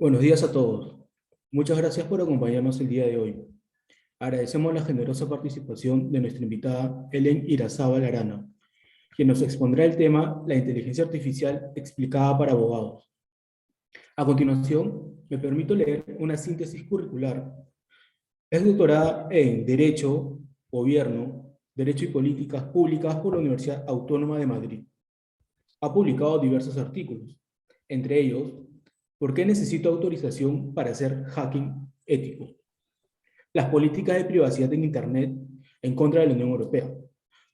Buenos días a todos. Muchas gracias por acompañarnos el día de hoy. Agradecemos la generosa participación de nuestra invitada Helen Irazábal Arana, quien nos expondrá el tema La inteligencia artificial explicada para abogados. A continuación, me permito leer una síntesis curricular. Es doctorada en Derecho, Gobierno, Derecho y Políticas Públicas por la Universidad Autónoma de Madrid. Ha publicado diversos artículos, entre ellos, ¿por qué necesito autorización para hacer hacking ético? Las políticas de privacidad en Internet en contra de la Unión Europea,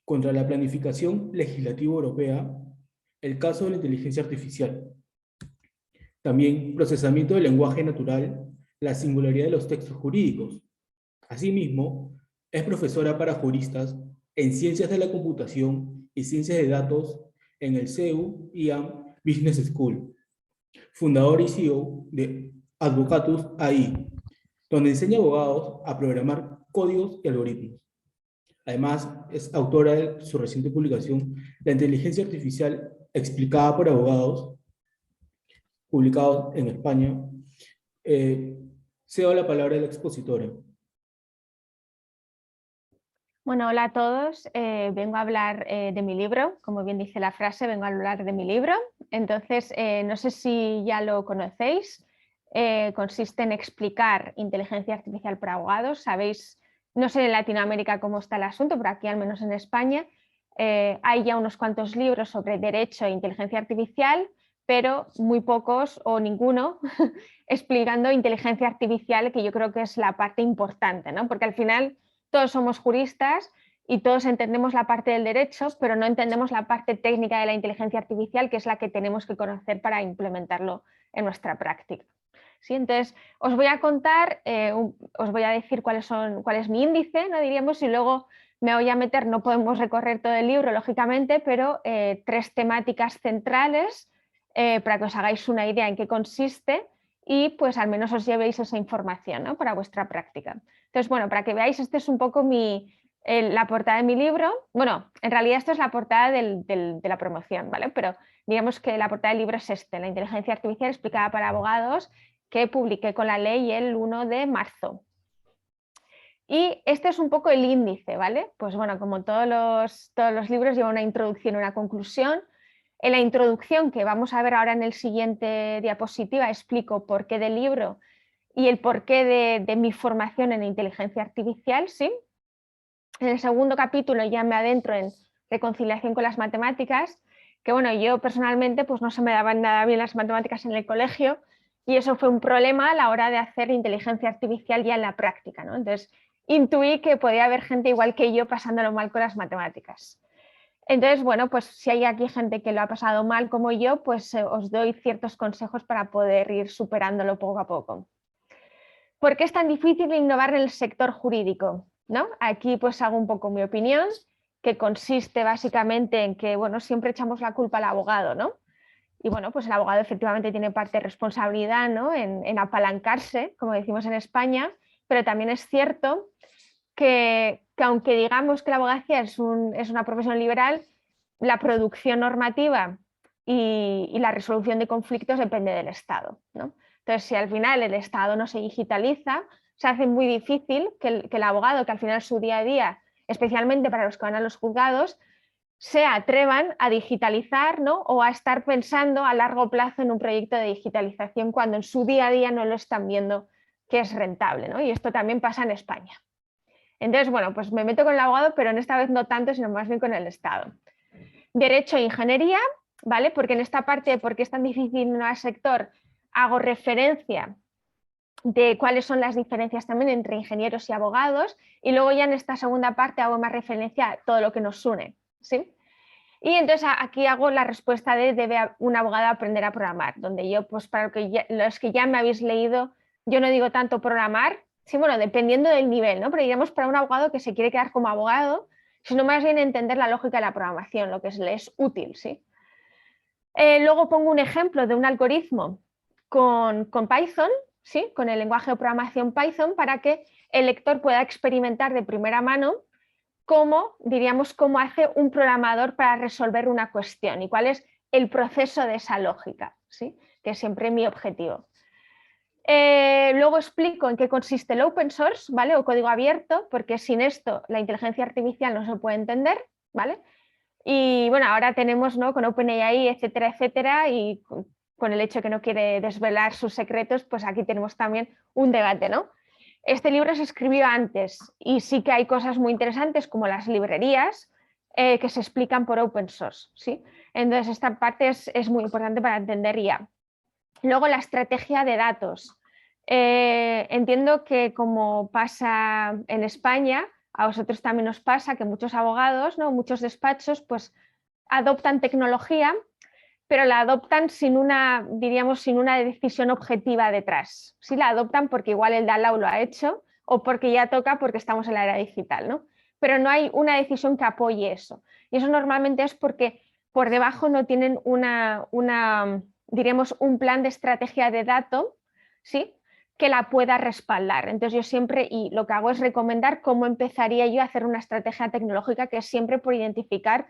contra la planificación legislativa europea, el caso de la inteligencia artificial. También procesamiento del lenguaje natural, la singularidad de los textos jurídicos. Asimismo, es profesora para juristas en Ciencias de la Computación y Ciencias de Datos en el CEU IAM Business School, fundador y CEO de Advocatus AI, donde enseña a abogados a programar códigos y algoritmos. Además, es autora de su reciente publicación La inteligencia artificial explicada por abogados, publicado en España. Cedo la palabra a la expositora. Bueno, hola a todos. Vengo a hablar de mi libro, como bien dice la frase, vengo a hablar de mi libro. Entonces, no sé si ya lo conocéis. Consiste en explicar inteligencia artificial para abogados. Sabéis, no sé en Latinoamérica cómo está el asunto, pero aquí al menos en España hay ya unos cuantos libros sobre derecho e inteligencia artificial, pero muy pocos o ninguno explicando inteligencia artificial, que yo creo que es la parte importante, ¿no? Porque al final todos somos juristas y todos entendemos la parte del derecho, pero no entendemos la parte técnica de la inteligencia artificial, que es la que tenemos que conocer para implementarlo en nuestra práctica. ¿Sí? Entonces, os voy a contar, os voy a decir cuál es mi índice, ¿no? Diríamos, y luego me voy a meter, no podemos recorrer todo el libro, lógicamente, pero tres temáticas centrales para que os hagáis una idea en qué consiste y pues al menos os llevéis esa información, ¿no? Para vuestra práctica. Entonces, bueno, para que veáis, este es un poco la portada de mi libro. Bueno, en realidad esto es la portada de la promoción, ¿vale? Pero digamos que la portada del libro es La inteligencia artificial explicada para abogados, que publiqué con la ley el 1 de marzo. Y este es un poco el índice, ¿vale? Pues bueno, como todos los libros lleva una introducción y una conclusión. En la introducción, que vamos a ver ahora en el siguiente diapositiva, explico por qué del libro y el porqué de mi formación en inteligencia artificial, ¿sí? En el segundo capítulo ya me adentro en reconciliación con las matemáticas, que bueno, yo personalmente pues no se me daban nada bien las matemáticas en el colegio y eso fue un problema a la hora de hacer inteligencia artificial ya en la práctica, ¿no? Entonces intuí que podía haber gente igual que yo pasándolo mal con las matemáticas. Entonces, bueno, pues si hay aquí gente que lo ha pasado mal como yo, pues os doy ciertos consejos para poder ir superándolo poco a poco. ¿Por qué es tan difícil innovar en el sector jurídico? ¿No? Aquí pues hago un poco mi opinión, que consiste básicamente en que bueno, siempre echamos la culpa al abogado, ¿no? Y bueno, pues el abogado efectivamente tiene parte de responsabilidad, ¿no? en apalancarse, como decimos en España, pero también es cierto que aunque digamos que la abogacía es una profesión liberal, la producción normativa y la resolución de conflictos depende del Estado, ¿no? Entonces, si al final el Estado no se digitaliza, se hace muy difícil que el abogado, que al final es su día a día, especialmente para los que van a los juzgados, se atrevan a digitalizar, ¿no? O a estar pensando a largo plazo en un proyecto de digitalización cuando en su día a día no lo están viendo que es rentable, ¿no? Y esto también pasa en España. Entonces, bueno, pues me meto con el abogado, pero en esta vez no tanto, sino más bien con el Estado. Derecho e ingeniería, ¿vale? Porque en esta parte de por qué es tan difícil en el sector, hago referencia de cuáles son las diferencias también entre ingenieros y abogados, y luego ya en esta segunda parte hago más referencia a todo lo que nos une, ¿sí? Y entonces aquí hago la respuesta de debe un abogado aprender a programar, donde yo, pues para los que ya me habéis leído, yo no digo tanto programar, sí, bueno, dependiendo del nivel, ¿no? Pero digamos para un abogado que se quiere quedar como abogado, sino más bien entender la lógica de la programación, lo que le es útil, ¿sí? Luego pongo un ejemplo de un algoritmo con Python, ¿sí? Con el lenguaje de programación Python, para que el lector pueda experimentar de primera mano cómo hace un programador para resolver una cuestión y cuál es el proceso de esa lógica, ¿sí? Que es siempre mi objetivo. Luego explico en qué consiste el open source, ¿vale? O código abierto, porque sin esto la inteligencia artificial no se puede entender, ¿vale? Y bueno, ahora tenemos, ¿no?, con OpenAI, etcétera, etcétera, y con el hecho que no quiere desvelar sus secretos, pues aquí tenemos también un debate, ¿no? Este libro se escribió antes y sí que hay cosas muy interesantes como las librerías que se explican por open source, ¿sí? Entonces esta parte es muy importante para entender IA. Luego la estrategia de datos. Entiendo que como pasa en España, a vosotros también os pasa que muchos abogados, ¿no?, muchos despachos, pues adoptan tecnología, pero la adoptan sin una, diríamos, sin una decisión objetiva detrás. Sí la adoptan porque igual el de al lado lo ha hecho o porque ya toca porque estamos en la era digital, ¿no? Pero no hay una decisión que apoye eso. Y eso normalmente es porque por debajo no tienen diríamos, un plan de estrategia de datos, ¿sí?, que la pueda respaldar. Entonces yo siempre, y lo que hago es recomendar cómo empezaría yo a hacer una estrategia tecnológica, que es siempre por identificar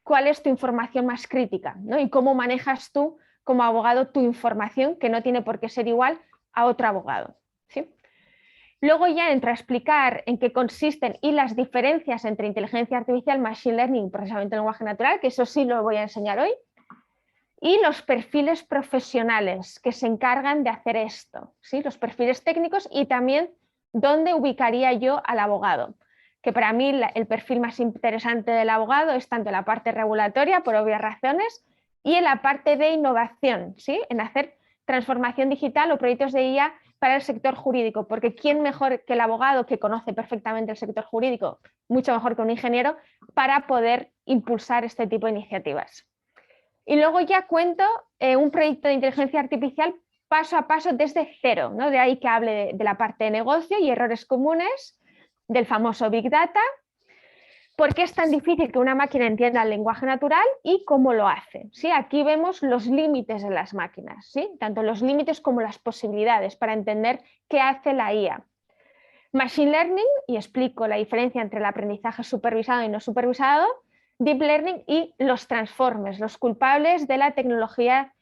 cuál es tu información más crítica, ¿no?, y cómo manejas tú como abogado tu información, que no tiene por qué ser igual a otro abogado, ¿sí? Luego ya entro a explicar en qué consisten y las diferencias entre inteligencia artificial, machine learning y procesamiento de lenguaje natural, que eso sí lo voy a enseñar hoy, y los perfiles profesionales que se encargan de hacer esto, ¿sí?, los perfiles técnicos, y también dónde ubicaría yo al abogado, que para mí el perfil más interesante del abogado es tanto en la parte regulatoria, por obvias razones, y en la parte de innovación, ¿sí?, en hacer transformación digital o proyectos de IA para el sector jurídico, porque ¿quién mejor que el abogado, que conoce perfectamente el sector jurídico, mucho mejor que un ingeniero, para poder impulsar este tipo de iniciativas? Y luego ya cuento un proyecto de inteligencia artificial paso a paso desde cero, ¿no? De ahí que hable de la parte de negocio y errores comunes, del famoso Big Data, por qué es tan difícil que una máquina entienda el lenguaje natural y cómo lo hace, ¿sí? Aquí vemos los límites de las máquinas, ¿sí?, tanto los límites como las posibilidades para entender qué hace la IA. Machine Learning, y explico la diferencia entre el aprendizaje supervisado y no supervisado. Deep Learning y los transformers, los culpables de la tecnología,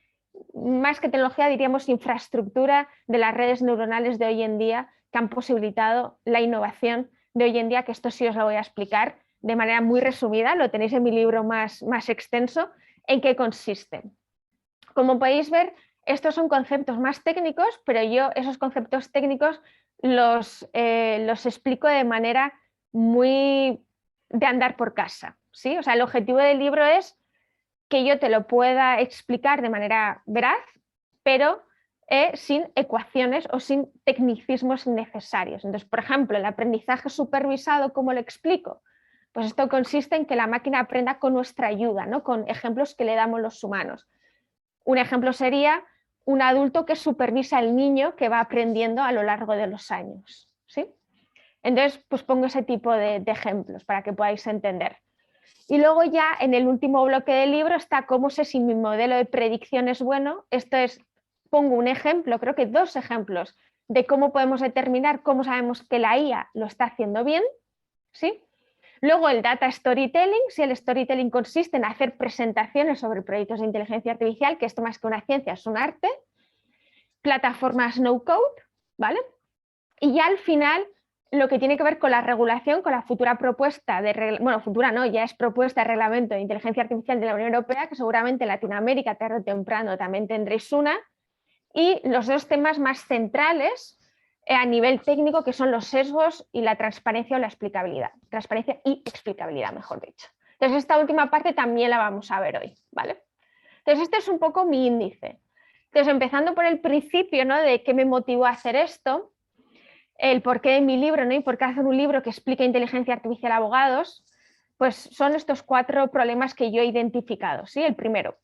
más que tecnología diríamos infraestructura de las redes neuronales de hoy en día, que han posibilitado la innovación de hoy en día, que esto sí os lo voy a explicar de manera muy resumida, lo tenéis en mi libro más extenso, en qué consiste. Como podéis ver, estos son conceptos más técnicos, pero yo esos conceptos técnicos los explico de manera muy de andar por casa, ¿sí? O sea, el objetivo del libro es que yo te lo pueda explicar de manera veraz, pero sin ecuaciones o sin tecnicismos innecesarios. Entonces, por ejemplo, el aprendizaje supervisado, ¿cómo lo explico? Pues esto consiste en que la máquina aprenda con nuestra ayuda, ¿no?, con ejemplos que le damos los humanos. Un ejemplo sería un adulto que supervisa al niño que va aprendiendo a lo largo de los años, ¿sí? Entonces, pues pongo ese tipo de ejemplos para que podáis entender. Y luego ya en el último bloque del libro está cómo sé si mi modelo de predicción es bueno. Esto es, pongo un ejemplo, creo que 2 ejemplos, de cómo podemos determinar cómo sabemos que la IA lo está haciendo bien, ¿sí? Luego el data storytelling, si el storytelling consiste en hacer presentaciones sobre proyectos de inteligencia artificial, que esto más que una ciencia es un arte. Plataformas no code, ¿vale? Y ya al final lo que tiene que ver con la regulación, con la futura propuesta de, bueno, futura no, ya es propuesta de reglamento de inteligencia artificial de la Unión Europea, que seguramente en Latinoamérica tarde o temprano también tendréis una, y los 2 temas más centrales a nivel técnico, que son los sesgos y la transparencia o la explicabilidad. Transparencia y explicabilidad, mejor dicho. Entonces, esta última parte también la vamos a ver hoy, ¿vale? Entonces, este es un poco mi índice. Entonces, empezando por el principio, ¿no?, de qué me motivó a hacer esto, el porqué de mi libro, ¿no?, y por qué hacer un libro que explique inteligencia artificial a abogados, pues son estos 4 problemas que yo he identificado, ¿sí? El primero,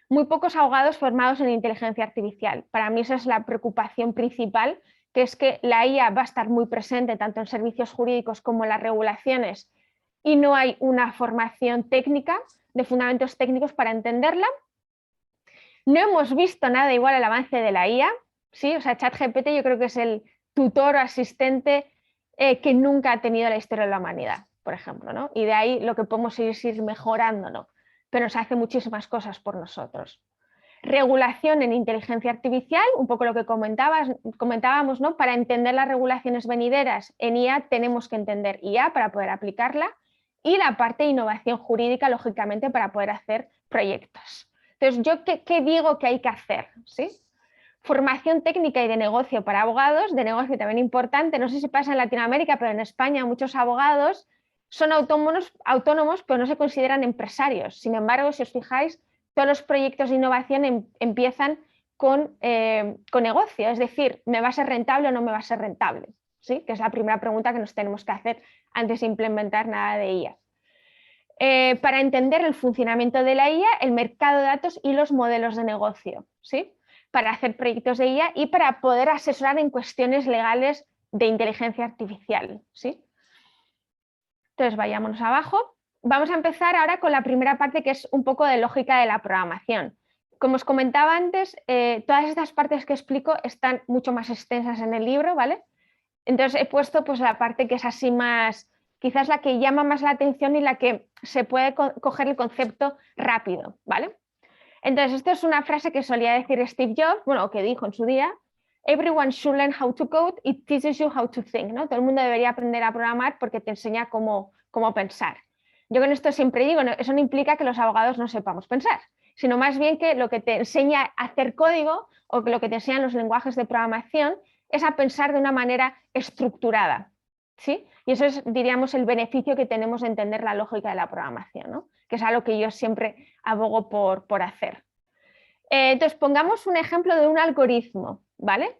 muy pocos abogados formados en inteligencia artificial. Para mí esa es la preocupación principal, que es que la IA va a estar muy presente tanto en servicios jurídicos como en las regulaciones y no hay una formación técnica, de fundamentos técnicos para entenderla. No hemos visto nada igual al avance de la IA, ¿sí? O sea, ChatGPT yo creo que es el tutor o asistente que nunca ha tenido la historia de la humanidad, por ejemplo, ¿no? Y de ahí lo que podemos ir mejorando, ¿no? Pero nos hace muchísimas cosas por nosotros. regulación en inteligencia artificial, un poco lo que comentábamos, ¿no? Para entender las regulaciones venideras en IA tenemos que entender IA para poder aplicarla, y la parte de innovación jurídica, lógicamente, para poder hacer proyectos. Entonces, ¿yo qué digo que hay que hacer? ¿Sí? Formación técnica y de negocio para abogados, de negocio también importante, no sé si pasa en Latinoamérica, pero en España muchos abogados son autónomos pero no se consideran empresarios. Sin embargo, si os fijáis, todos los proyectos de innovación empiezan con negocio, es decir, ¿me va a ser rentable o no me va a ser rentable? ¿Sí? Que es la primera pregunta que nos tenemos que hacer antes de implementar nada de IA. Para entender el funcionamiento de la IA, el mercado de datos y los modelos de negocio, ¿sí? Para hacer proyectos de IA y para poder asesorar en cuestiones legales de inteligencia artificial, ¿sí? Entonces, vayámonos abajo. Vamos a empezar ahora con la primera parte, que es un poco de lógica de la programación. Como os comentaba antes, todas estas partes que explico están mucho más extensas en el libro, ¿vale? Entonces he puesto pues la parte que es así más, quizás la que llama más la atención y la que se puede coger el concepto rápido, ¿vale? Entonces esto es una frase que solía decir Steve Jobs, bueno, que dijo en su día: "Everyone should learn how to code, it teaches you how to think", ¿no? Todo el mundo debería aprender a programar porque te enseña cómo pensar. Yo con esto siempre digo, no, eso no implica que los abogados no sepamos pensar, sino más bien que lo que te enseña a hacer código o que lo que te enseñan los lenguajes de programación es a pensar de una manera estructurada, ¿sí? Y eso es, diríamos, el beneficio que tenemos de entender la lógica de la programación, ¿no? Que es algo que yo siempre abogo por hacer. Entonces, pongamos un ejemplo de un algoritmo, ¿vale?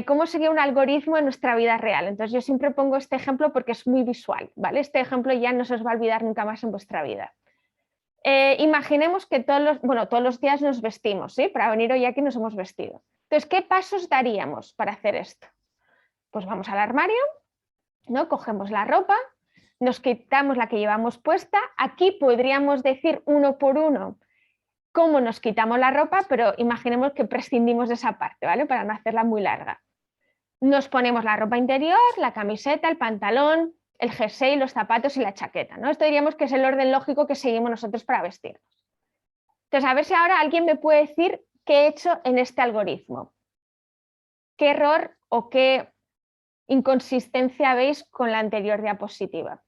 ¿Cómo sería un algoritmo en nuestra vida real? Entonces, yo siempre pongo este ejemplo porque es muy visual, ¿vale? Este ejemplo ya no se os va a olvidar nunca más en vuestra vida. Imaginemos que todos los días nos vestimos, ¿sí? Para venir hoy aquí nos hemos vestido. Entonces, ¿qué pasos daríamos para hacer esto? Pues vamos al armario, ¿no? Cogemos la ropa, nos quitamos la que llevamos puesta. Aquí podríamos decir uno por uno cómo nos quitamos la ropa, pero imaginemos que prescindimos de esa parte, ¿vale? Para no hacerla muy larga. Nos ponemos la ropa interior, la camiseta, el pantalón, el jersey, los zapatos y la chaqueta, ¿no? Esto diríamos que es el orden lógico que seguimos nosotros para vestirnos. Entonces, a ver si ahora alguien me puede decir qué he hecho en este algoritmo. ¿Qué error o qué inconsistencia veis con la anterior diapositiva?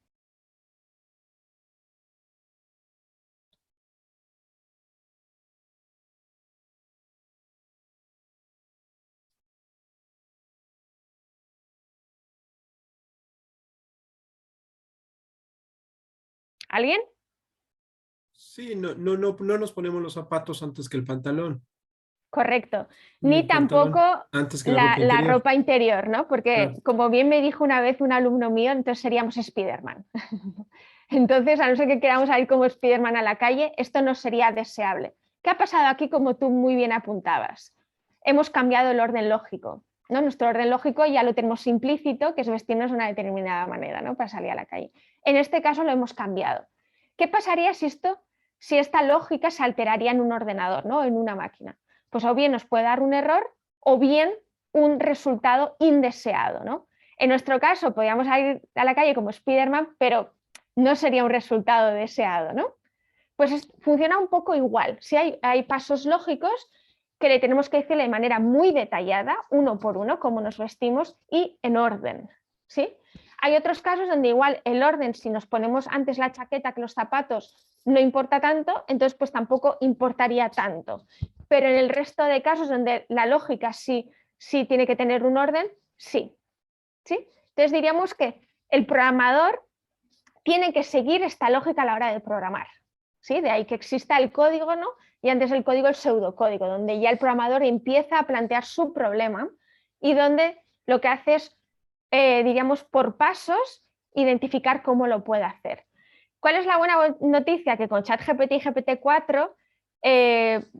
¿Alguien? Sí, no nos ponemos los zapatos antes que el pantalón, Correcto. ni Ni el pantalón tampoco antes que la ropa la interior. ropa interior, ¿no? Porque Claro. como bien me dijo una vez un alumno mío, entonces seríamos Spiderman. Entonces, a no ser que queramos salir como Spiderman a la calle, esto no sería deseable. ¿Qué ha pasado aquí, como tú muy bien apuntabas? Hemos cambiado el orden lógico, ¿no? Nuestro orden lógico ya lo tenemos implícito, que es vestirnos de una determinada manera, ¿no? Para salir a la calle. En este caso lo hemos cambiado. ¿Qué pasaría si esta lógica se alteraría en un ordenador, ¿no? En una máquina? Pues o bien nos puede dar un error o bien un resultado indeseado, ¿no? En nuestro caso, podríamos ir a la calle como Spiderman, pero no sería un resultado deseado, ¿no? Pues funciona un poco igual. Si hay pasos lógicos que le tenemos que decir de manera muy detallada, uno por uno, cómo nos vestimos y en orden, ¿sí? Hay otros casos donde igual el orden, si nos ponemos antes la chaqueta que los zapatos, no importa tanto, entonces pues tampoco importaría tanto. Pero en el resto de casos donde la lógica sí tiene que tener un orden, sí. ¿Sí? Entonces diríamos que el programador tiene que seguir esta lógica a la hora de programar. ¿Sí? De ahí que exista el código, ¿no? Y antes el código, el pseudocódigo, donde ya el programador empieza a plantear su problema y donde lo que hace es, diríamos, por pasos, identificar cómo lo puede hacer. ¿Cuál es la buena noticia? Que con ChatGPT y GPT-4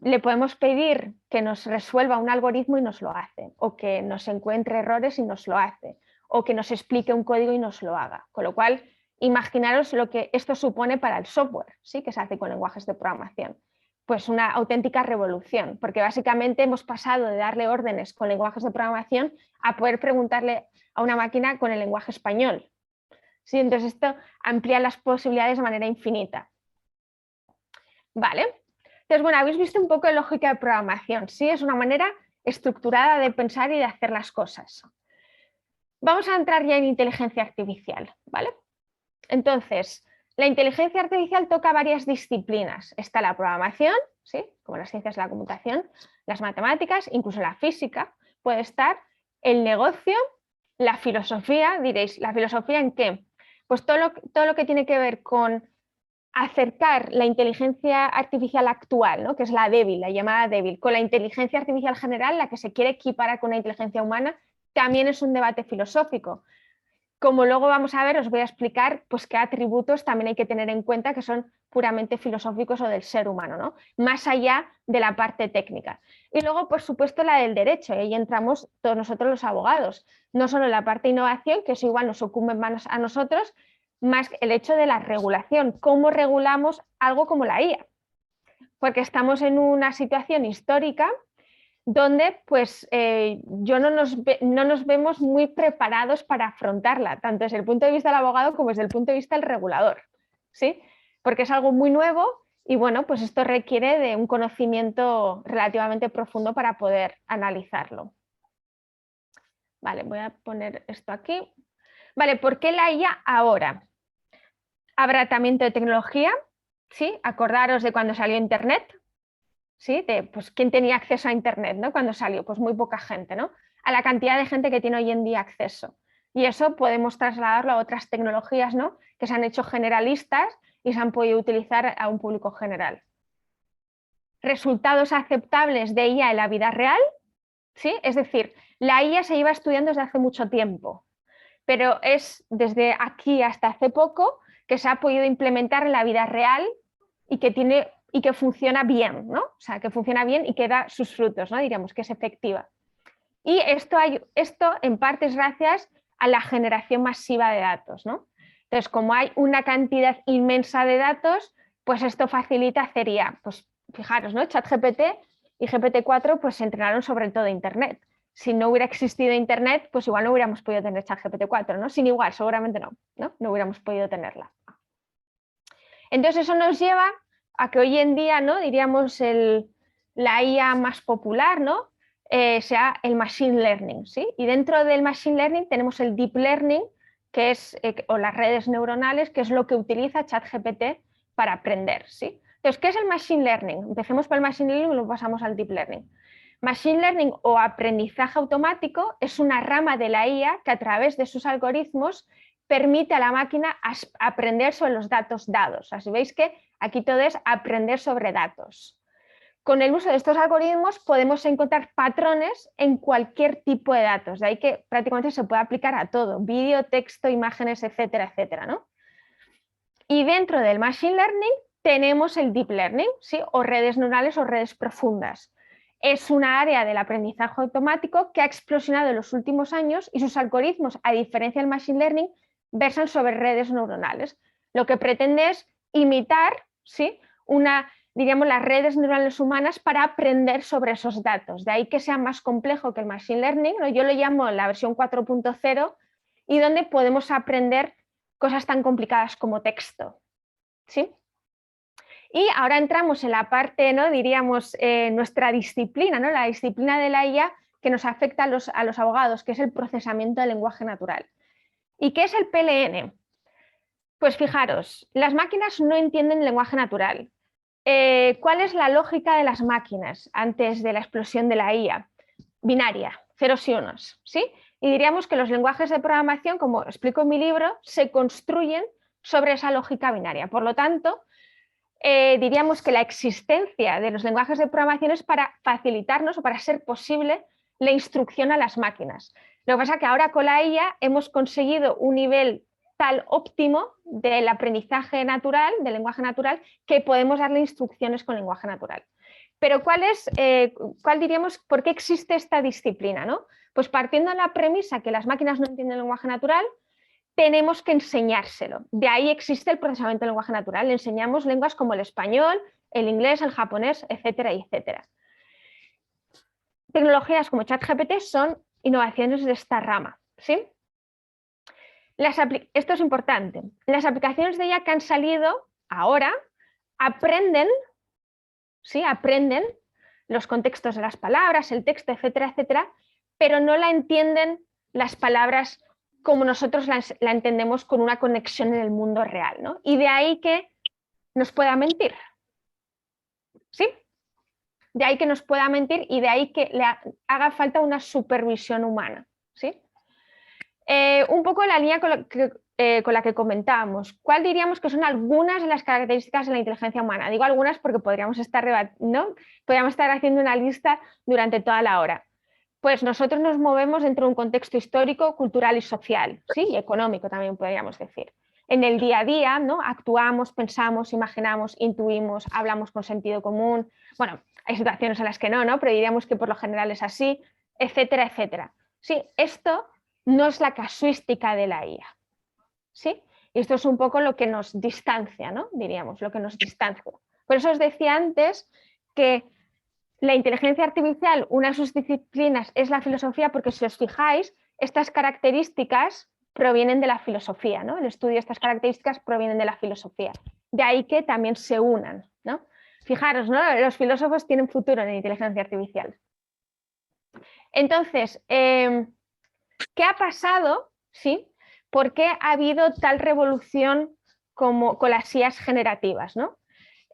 le podemos pedir que nos resuelva un algoritmo y nos lo hace, o que nos encuentre errores y nos lo hace, o que nos explique un código y nos lo haga. Con lo cual, imaginaros lo que esto supone para el software, ¿sí? Que se hace con lenguajes de programación. Pues una auténtica revolución, porque básicamente hemos pasado de darle órdenes con lenguajes de programación a poder preguntarle a una máquina con el lenguaje español. ¿Sí? Entonces esto amplía las posibilidades de manera infinita. Vale. Entonces, bueno, habéis visto un poco de lógica de programación, ¿sí? Es una manera estructurada de pensar y de hacer las cosas. Vamos a entrar ya en inteligencia artificial, ¿vale? Entonces, la inteligencia artificial toca varias disciplinas. Está la programación, ¿sí? Como las ciencias de la computación, las matemáticas, incluso la física. Puede estar el negocio, la filosofía. Diréis, ¿la filosofía en qué? Pues todo lo que tiene que ver con acercar la inteligencia artificial actual, ¿no? Que es la débil, la llamada débil, con la inteligencia artificial general, la que se quiere equiparar con la inteligencia humana, también es un debate filosófico. Como luego vamos a ver, os voy a explicar pues, qué atributos también hay que tener en cuenta que son puramente filosóficos o del ser humano, ¿no? Más allá de la parte técnica. Y luego, por supuesto, la del derecho, y ahí entramos todos nosotros los abogados. No solo la parte de innovación, que eso igual nos ocupe más a nosotros, más el hecho de la regulación. ¿Cómo regulamos algo como la IA? Porque estamos en una situación histórica donde pues no nos vemos muy preparados para afrontarla, tanto desde el punto de vista del abogado como desde el punto de vista del regulador, ¿sí? Porque es algo muy nuevo y bueno, pues esto requiere de un conocimiento relativamente profundo para poder analizarlo. Vale, voy a poner esto aquí. Vale, ¿por qué la IA ahora? Abaratamiento de tecnología, ¿sí? Acordaros de cuando salió Internet, ¿sí? Pues, ¿quién tenía acceso a Internet, ¿no? Cuando salió? Pues muy poca gente, ¿no? A la cantidad de gente que tiene hoy en día acceso. Y eso podemos trasladarlo a otras tecnologías, ¿no? Que se han hecho generalistas y se han podido utilizar a un público general. Resultados aceptables de IA en la vida real, ¿sí? Es decir, la IA se lleva estudiando desde hace mucho tiempo, pero es desde aquí hasta hace poco que se ha podido implementar en la vida real y que funciona bien, ¿no? O sea, que funciona bien y que da sus frutos, ¿no? Diríamos que es efectiva. Y esto en parte es gracias a la generación masiva de datos, ¿no? Entonces, como hay una cantidad inmensa de datos, pues esto facilita hacer IA. Pues fijaros, ¿no? ChatGPT y GPT-4 pues se entrenaron sobre todo Internet. Si no hubiera existido Internet, pues igual no hubiéramos podido tener ChatGPT-4, ¿no? Sin igual, seguramente no, no hubiéramos podido tenerla. Entonces eso nos lleva a que hoy en día, ¿no? Diríamos la IA más popular, ¿no? Sea el machine learning, ¿sí? Y dentro del machine learning tenemos el deep learning, que es, o las redes neuronales, que es lo que utiliza ChatGPT para aprender, ¿sí? Entonces, ¿qué es el machine learning? Empecemos por el machine learning y luego pasamos al deep learning. Machine learning o aprendizaje automático es una rama de la IA que a través de sus algoritmos permite a la máquina aprender sobre los datos dados. Así veis que aquí todo es aprender sobre datos. Con el uso de estos algoritmos podemos encontrar patrones en cualquier tipo de datos, de ahí que prácticamente se puede aplicar a todo, vídeo, texto, imágenes, etcétera, etcétera, ¿no? Y dentro del machine learning tenemos el deep learning, ¿sí? O redes neuronales o redes profundas. Es una área del aprendizaje automático que ha explosionado en los últimos años y sus algoritmos, a diferencia del machine learning, versan sobre redes neuronales. Lo que pretende es imitar, ¿sí? Diríamos, las redes neuronales humanas para aprender sobre esos datos. De ahí que sea más complejo que el machine learning, ¿no? Yo lo llamo la versión 4.0 y donde podemos aprender cosas tan complicadas como texto, ¿sí? Y ahora entramos en la parte, ¿no? Diríamos, nuestra disciplina, ¿no? La disciplina de la IA que nos afecta a los abogados, que es el procesamiento del lenguaje natural. ¿Y qué es el PLN? Pues fijaros, las máquinas no entienden el lenguaje natural. ¿Cuál es la lógica de las máquinas antes de la explosión de la IA? Binaria, ceros y unos, ¿sí? Y diríamos que los lenguajes de programación, como explico en mi libro, se construyen sobre esa lógica binaria. Por lo tanto, diríamos que la existencia de los lenguajes de programación es para facilitarnos o para ser posible la instrucción a las máquinas. Lo que pasa es que ahora con la IA hemos conseguido un nivel tal óptimo del aprendizaje natural, del lenguaje natural, que podemos darle instrucciones con lenguaje natural. Pero ¿cuál diríamos, por qué existe esta disciplina, ¿no? Pues partiendo de la premisa que las máquinas no entienden el lenguaje natural, tenemos que enseñárselo. De ahí existe el procesamiento del lenguaje natural. Le enseñamos lenguas como el español, el inglés, el japonés, etcétera, etcétera. Tecnologías como ChatGPT son innovaciones de esta rama, ¿sí? Esto es importante. Las aplicaciones de IA que han salido ahora aprenden ¿sí? Aprenden los contextos de las palabras, el texto, etcétera, etcétera, pero no la entienden las palabras como nosotros la entendemos con una conexión en el mundo real, ¿no? Y de ahí que nos pueda mentir, ¿sí? De ahí que nos pueda mentir y de ahí que le haga falta una supervisión humana, ¿sí? Un poco la línea con la que comentábamos. ¿Cuál diríamos que son algunas de las características de la inteligencia humana? Digo algunas porque podríamos estar haciendo una lista durante toda la hora. Pues nosotros nos movemos dentro de un contexto histórico, cultural y social, ¿sí? Y económico también podríamos decir. En el día a día, ¿no? Actuamos, pensamos, imaginamos, intuimos, hablamos con sentido común. Bueno, hay situaciones en las que no, pero diríamos que por lo general es así, etcétera, etcétera. Sí, esto no es la casuística de la IA, ¿sí? Y esto es un poco lo que nos distancia, ¿no? Diríamos, lo que nos distancia. Por eso os decía antes que la inteligencia artificial, una de sus disciplinas es la filosofía, porque si os fijáis, estas características provienen de la filosofía, ¿no? El estudio de estas características provienen de la filosofía. De ahí que también se unan, ¿no? Fijaros, ¿no? Los filósofos tienen futuro en la inteligencia artificial. Entonces, ¿qué ha pasado? ¿Sí? ¿Por qué ha habido tal revolución como con las IAs generativas, ¿no?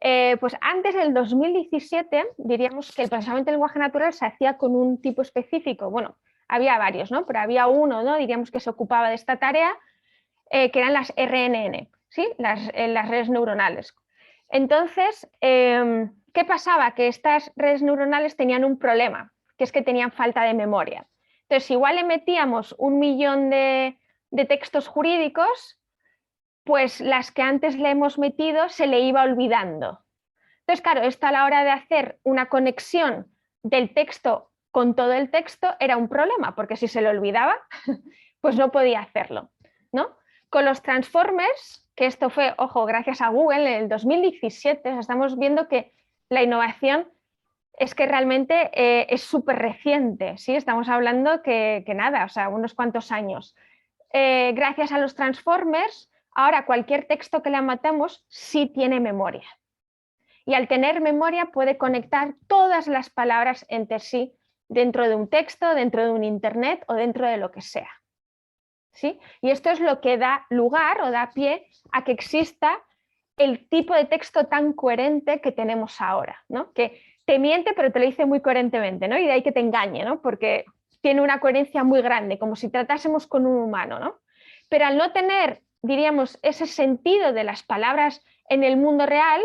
Pues antes del 2017 diríamos que el procesamiento del lenguaje natural se hacía con un tipo específico. Bueno, había varios, ¿no? Pero había uno, ¿no? Diríamos que se ocupaba de esta tarea, que eran las RNN, ¿sí? Las redes neuronales. Entonces, ¿qué pasaba? Que estas redes neuronales tenían un problema, que es que tenían falta de memoria. Entonces, igual le metíamos 1 millón de textos jurídicos, pues las que antes le hemos metido se le iba olvidando. Entonces, claro, esto a la hora de hacer una conexión del texto con todo el texto era un problema, porque si se le olvidaba, pues no podía hacerlo, ¿no? Con los transformers, que esto fue, ojo, gracias a Google en el 2017, estamos viendo que la innovación es que realmente es súper reciente, ¿sí? Estamos hablando que nada, o sea, unos cuantos años. Gracias a los transformers, ahora cualquier texto que le matamos sí tiene memoria. Y al tener memoria puede conectar todas las palabras entre sí dentro de un texto, dentro de un internet o dentro de lo que sea. ¿Sí? Y esto es lo que da lugar o da pie a que exista el tipo de texto tan coherente que tenemos ahora, ¿no? Que te miente pero te lo dice muy coherentemente, ¿no? Y de ahí que te engañe, ¿no? Porque tiene una coherencia muy grande, como si tratásemos con un humano, ¿no? Pero al no tener, diríamos, ese sentido de las palabras en el mundo real,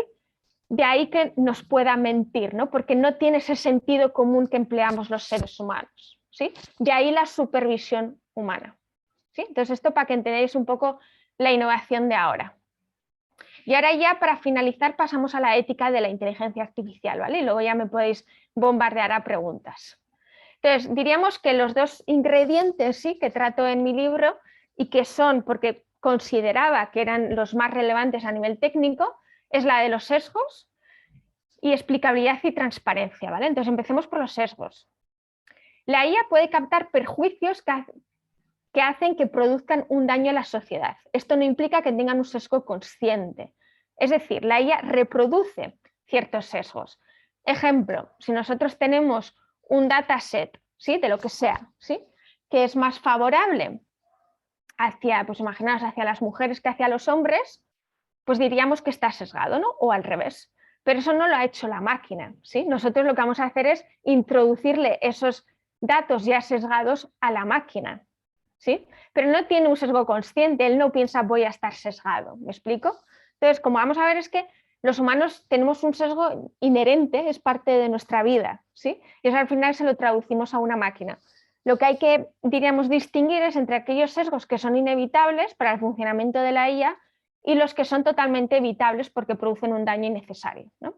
de ahí que nos pueda mentir, ¿no? Porque no tiene ese sentido común que empleamos los seres humanos, ¿sí? De ahí la supervisión humana, ¿sí? Entonces esto para que entendáis un poco la innovación de ahora. Y ahora ya para finalizar pasamos a la ética de la inteligencia artificial, ¿vale? Y luego ya me podéis bombardear a preguntas. Entonces diríamos que los dos ingredientes, ¿sí? Que trato en mi libro y que son, porque consideraba que eran los más relevantes a nivel técnico, es la de los sesgos y explicabilidad y transparencia, ¿vale? Entonces empecemos por los sesgos. La IA puede captar perjuicios que hacen que produzcan un daño a la sociedad. Esto no implica que tengan un sesgo consciente. Es decir, la IA reproduce ciertos sesgos. Ejemplo, si nosotros tenemos un dataset, ¿sí? De lo que sea, ¿sí? Que es más favorable hacia, pues imaginaos, hacia las mujeres que hacia los hombres, pues diríamos que está sesgado, ¿no? O al revés. Pero eso no lo ha hecho la máquina, ¿sí? Nosotros lo que vamos a hacer es introducirle esos datos ya sesgados a la máquina, ¿sí? Pero no tiene un sesgo consciente, él no piensa voy a estar sesgado, ¿me explico? Entonces, como vamos a ver, es que los humanos tenemos un sesgo inherente, es parte de nuestra vida, ¿sí? Y eso al final se lo traducimos a una máquina. Lo que hay que, diríamos, distinguir es entre aquellos sesgos que son inevitables para el funcionamiento de la IA y los que son totalmente evitables porque producen un daño innecesario, ¿no?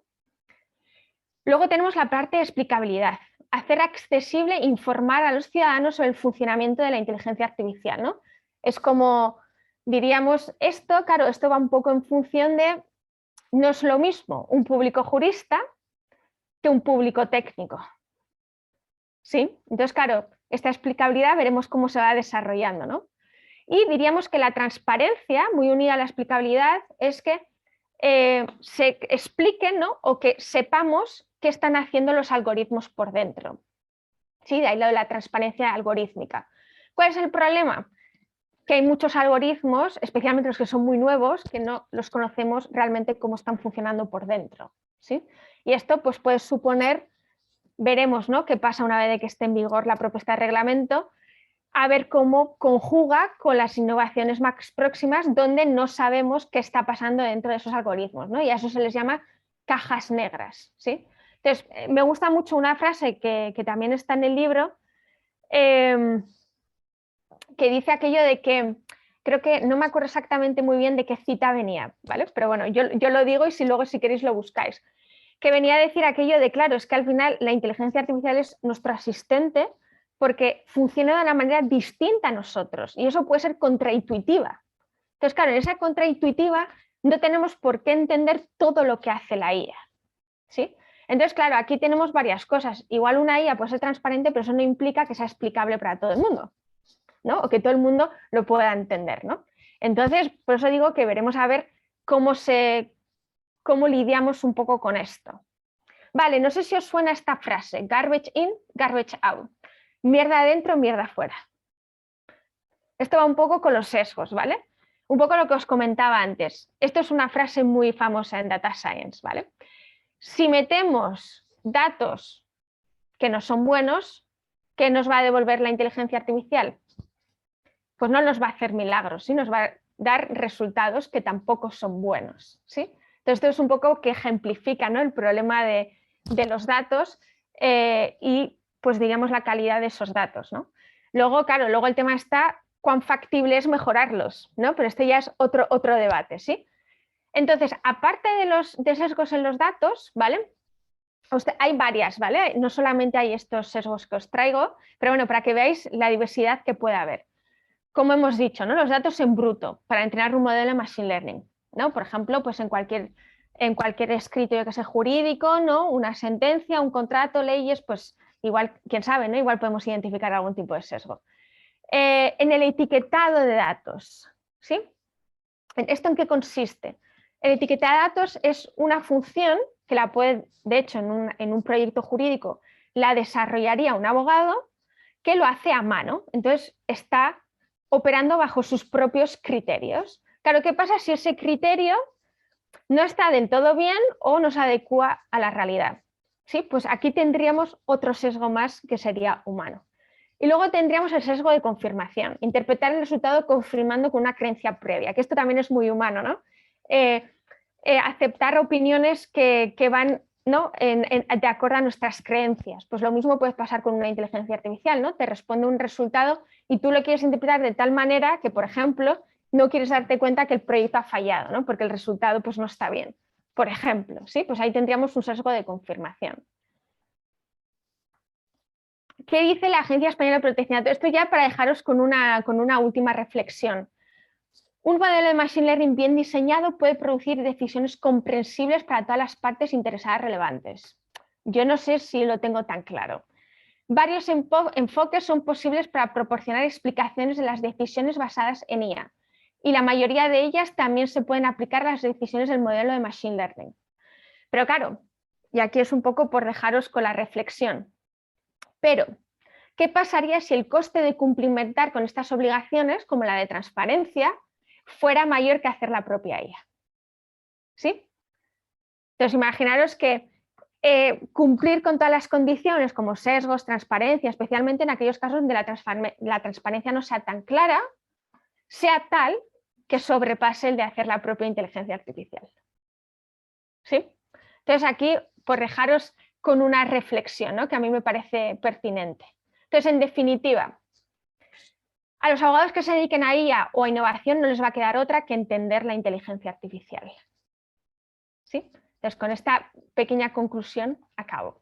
Luego tenemos la parte de explicabilidad, hacer accesible e informar a los ciudadanos sobre el funcionamiento de la inteligencia artificial, ¿no? Es como, diríamos, esto, claro, esto va un poco en función de, no es lo mismo un público jurista que un público técnico, ¿sí? Entonces, claro, esta explicabilidad veremos cómo se va desarrollando, ¿no? Y diríamos que la transparencia, muy unida a la explicabilidad, es que se explique, ¿no? O que sepamos qué están haciendo los algoritmos por dentro. ¿Sí? De ahí lo de la transparencia algorítmica. ¿Cuál es el problema? Que hay muchos algoritmos, especialmente los que son muy nuevos, que no los conocemos realmente cómo están funcionando por dentro. ¿Sí? Y esto pues, puede suponer, veremos, ¿no?, qué pasa una vez de que esté en vigor la propuesta de reglamento, a ver cómo conjuga con las innovaciones más próximas donde no sabemos qué está pasando dentro de esos algoritmos, ¿no? Y a eso se les llama cajas negras. ¿Sí? Entonces, me gusta mucho una frase que también está en el libro, que dice aquello de que, creo que no me acuerdo exactamente muy bien de qué cita venía, ¿vale? Pero bueno, yo lo digo y si luego si queréis lo buscáis. Que venía a decir aquello de, claro, es que al final la inteligencia artificial es nuestro asistente porque funciona de una manera distinta a nosotros y eso puede ser contraintuitiva. Entonces, claro, en esa contraintuitiva no tenemos por qué entender todo lo que hace la IA. ¿Sí? Entonces, claro, aquí tenemos varias cosas. Igual una IA puede ser transparente, pero eso no implica que sea explicable para todo el mundo, ¿no? O que todo el mundo lo pueda entender, ¿no? Entonces, por eso digo que veremos a ver cómo lidiamos un poco con esto. Vale, no sé si os suena esta frase, garbage in, garbage out. Mierda adentro, mierda fuera. Esto va un poco con los sesgos, ¿vale? Un poco lo que os comentaba antes. Esto es una frase muy famosa en Data Science, ¿vale? Si metemos datos que no son buenos, ¿qué nos va a devolver la inteligencia artificial? Pues no nos va a hacer milagros, ¿sí? Nos va a dar resultados que tampoco son buenos, ¿sí? Entonces, esto es un poco que ejemplifica, ¿no?, el problema de los datos y, pues, digamos, la calidad de esos datos, ¿no? Luego, claro, luego el tema está cuán factible es mejorarlos, ¿no? Pero este ya es otro debate, ¿sí? Entonces, aparte de sesgos en los datos, ¿vale? Hay varias, ¿vale? No solamente hay estos sesgos que os traigo, pero bueno, para que veáis la diversidad que puede haber. Como hemos dicho, ¿no?, los datos en bruto para entrenar un modelo de Machine Learning, ¿no? Por ejemplo, pues en cualquier escrito, yo que sé, jurídico, ¿no?, una sentencia, un contrato, leyes, pues igual, quién sabe, ¿no?, igual podemos identificar algún tipo de sesgo. En el etiquetado de datos, ¿sí? ¿Esto en qué consiste? El etiquetado de datos es una función que la puede, de hecho, en un proyecto jurídico la desarrollaría un abogado que lo hace a mano. Entonces está operando bajo sus propios criterios. Claro, ¿qué pasa si ese criterio no está del todo bien o no se adecua a la realidad? ¿Sí? Pues aquí tendríamos otro sesgo más que sería humano. Y luego tendríamos el sesgo de confirmación, interpretar el resultado confirmando con una creencia previa, que esto también es muy humano, ¿no? Aceptar opiniones que van, ¿no?, de acuerdo a nuestras creencias. Pues lo mismo puede pasar con una inteligencia artificial, ¿no? Te responde un resultado y tú lo quieres interpretar de tal manera que, por ejemplo, no quieres darte cuenta que el proyecto ha fallado, ¿no?, porque el resultado pues, no está bien. Por ejemplo, ¿sí? Pues ahí tendríamos un sesgo de confirmación. ¿Qué dice la Agencia Española de Protección de Datos? Esto ya para dejaros con una última reflexión. Un modelo de Machine Learning bien diseñado puede producir decisiones comprensibles para todas las partes interesadas relevantes. Yo no sé si lo tengo tan claro. Varios enfoques son posibles para proporcionar explicaciones de las decisiones basadas en IA, y la mayoría de ellas también se pueden aplicar a las decisiones del modelo de Machine Learning. Pero claro, y aquí es un poco por dejaros con la reflexión, pero ¿qué pasaría si el coste de cumplimentar con estas obligaciones, como la de transparencia, fuera mayor que hacer la propia IA? ¿Sí? Entonces, imaginaros que cumplir con todas las condiciones como sesgos, transparencia, especialmente en aquellos casos donde la transparencia no sea tan clara, sea tal que sobrepase el de hacer la propia inteligencia artificial. ¿Sí? Entonces, aquí, por dejaros con una reflexión, ¿no?, que a mí me parece pertinente. Entonces, en definitiva, a los abogados que se dediquen a IA o a innovación no les va a quedar otra que entender la inteligencia artificial. ¿Sí? Entonces, con esta pequeña conclusión acabo.